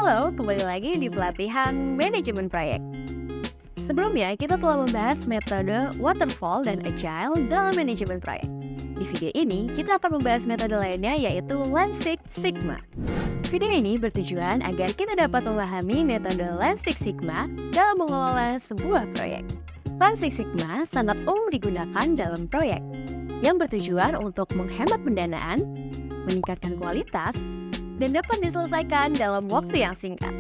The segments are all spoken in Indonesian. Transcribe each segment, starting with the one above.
Halo, kembali lagi di pelatihan manajemen proyek. Sebelumnya, kita telah membahas metode waterfall dan agile dalam manajemen proyek. Di video ini, kita akan membahas metode lainnya yaitu Lean Six Sigma. Video ini bertujuan agar kita dapat memahami metode Lean Six Sigma dalam mengelola sebuah proyek. Lean Six Sigma sangat umum digunakan dalam proyek yang bertujuan untuk menghemat pendanaan, meningkatkan kualitas, dan dapat diselesaikan dalam waktu yang singkat.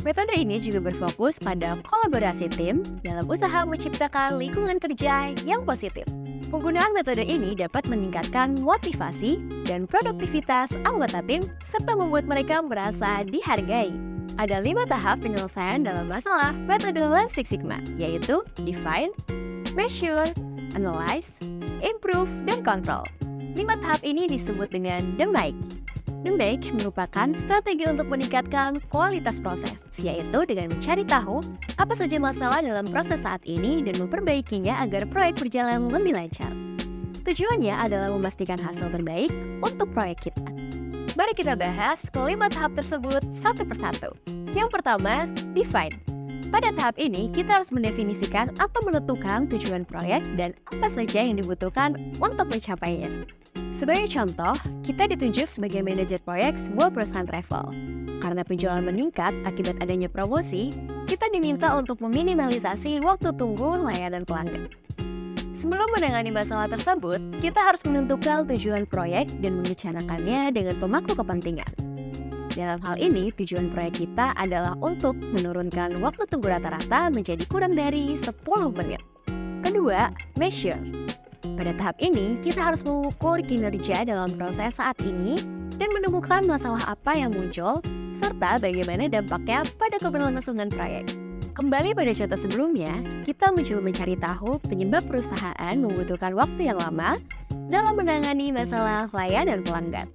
Metode ini juga berfokus pada kolaborasi tim dalam usaha menciptakan lingkungan kerja yang positif. Penggunaan metode ini dapat meningkatkan motivasi dan produktivitas anggota tim serta membuat mereka merasa dihargai. Ada 5 tahap penyelesaian dalam masalah metode Lean Six Sigma, yaitu define, measure, analyze, improve, dan control. 5 tahap ini disebut dengan The Make. The Make merupakan strategi untuk meningkatkan kualitas proses, yaitu dengan mencari tahu apa saja masalah dalam proses saat ini dan memperbaikinya agar proyek berjalan lebih lancar. Tujuannya adalah memastikan hasil terbaik untuk proyek kita. Mari kita bahas kelima tahap tersebut satu persatu. Yang pertama, define. Pada tahap ini, kita harus mendefinisikan atau menentukan tujuan proyek dan apa saja yang dibutuhkan untuk mencapainya. Sebagai contoh, kita ditunjuk sebagai manajer proyek sebuah perusahaan travel. Karena penjualan meningkat akibat adanya promosi, kita diminta untuk meminimalisasi waktu tunggu layanan pelanggan. Sebelum menangani masalah tersebut, kita harus menentukan tujuan proyek dan membicarakannya dengan pemangku kepentingan. Dalam hal ini, tujuan proyek kita adalah untuk menurunkan waktu tunggu rata-rata menjadi kurang dari 10 menit. Kedua, measure. Pada tahap ini, kita harus mengukur kinerja dalam proses saat ini dan menemukan masalah apa yang muncul, serta bagaimana dampaknya pada keberlangsungan proyek. Kembali pada contoh sebelumnya, kita mencoba mencari tahu penyebab perusahaan membutuhkan waktu yang lama dalam menangani masalah layanan pelanggan.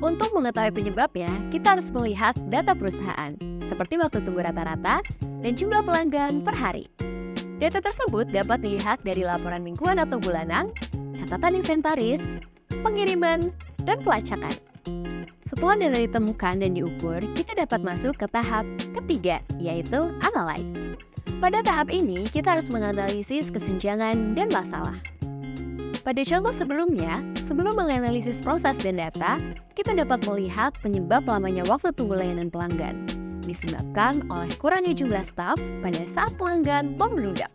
Untuk mengetahui penyebabnya, kita harus melihat data perusahaan, seperti waktu tunggu rata-rata dan jumlah pelanggan per hari. Data tersebut dapat dilihat dari laporan mingguan atau bulanan, catatan inventaris, pengiriman, dan pelacakan. Setelah data ditemukan dan diukur, kita dapat masuk ke tahap ketiga, yaitu analyze. Pada tahap ini, kita harus menganalisis kesenjangan dan masalah. Pada contoh sebelumnya, sebelum menganalisis proses dan data, kita dapat melihat penyebab lamanya waktu tunggu layanan pelanggan disebabkan oleh kurangnya jumlah staf pada saat pelanggan membludak.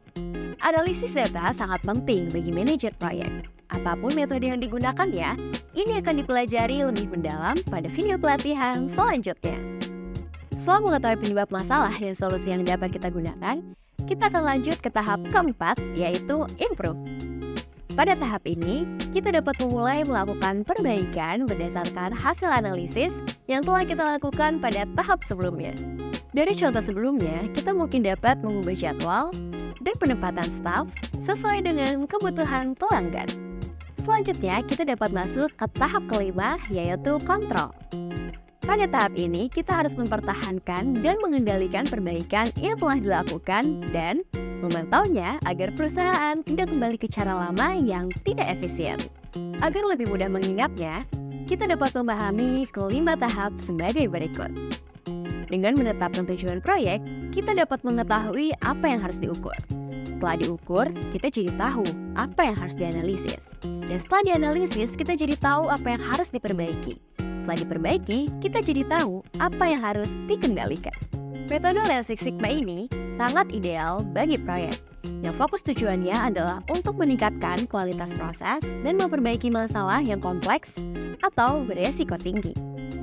Analisis data sangat penting bagi manajer proyek. Apapun metode yang digunakannya, ini akan dipelajari lebih mendalam pada video pelatihan selanjutnya. Setelah mengetahui penyebab masalah dan solusi yang dapat kita gunakan, kita akan lanjut ke tahap keempat, yaitu improve. Pada tahap ini, kita dapat memulai melakukan perbaikan berdasarkan hasil analisis yang telah kita lakukan pada tahap sebelumnya. Dari contoh sebelumnya, kita mungkin dapat mengubah jadwal dan penempatan staf sesuai dengan kebutuhan pelanggan. Selanjutnya, kita dapat masuk ke tahap kelima, yaitu kontrol. Pada tahap ini, kita harus mempertahankan dan mengendalikan perbaikan yang telah dilakukan dan memantaunya agar perusahaan tidak kembali ke cara lama yang tidak efisien. Agar lebih mudah mengingatnya, kita dapat memahami kelima tahap sebagai berikut. Dengan menetapkan tujuan proyek, kita dapat mengetahui apa yang harus diukur. Setelah diukur, kita jadi tahu apa yang harus dianalisis. Dan setelah dianalisis, kita jadi tahu apa yang harus diperbaiki. Setelah diperbaiki, kita jadi tahu apa yang harus dikendalikan. Metode Lean Six Sigma ini sangat ideal bagi proyek, yang fokus tujuannya adalah untuk meningkatkan kualitas proses dan memperbaiki masalah yang kompleks atau beresiko tinggi.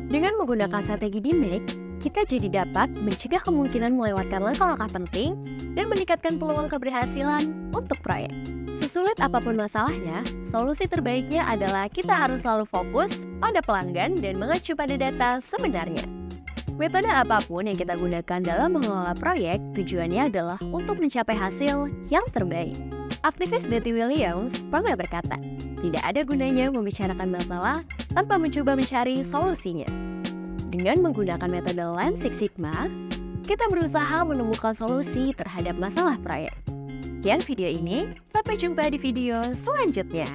Dengan menggunakan strategi DMake, kita jadi dapat mencegah kemungkinan melewatkan langkah-langkah penting dan meningkatkan peluang keberhasilan untuk proyek. Sesulit apapun masalahnya, solusi terbaiknya adalah kita harus selalu fokus pada pelanggan dan mengacu pada data sebenarnya. Metode apapun yang kita gunakan dalam mengelola proyek, tujuannya adalah untuk mencapai hasil yang terbaik. Aktivis Betty Williams pernah berkata, tidak ada gunanya membicarakan masalah tanpa mencoba mencari solusinya. Dengan menggunakan metode Lean Six Sigma, kita berusaha menemukan solusi terhadap masalah proyek. Sekian video ini, sampai jumpa di video selanjutnya.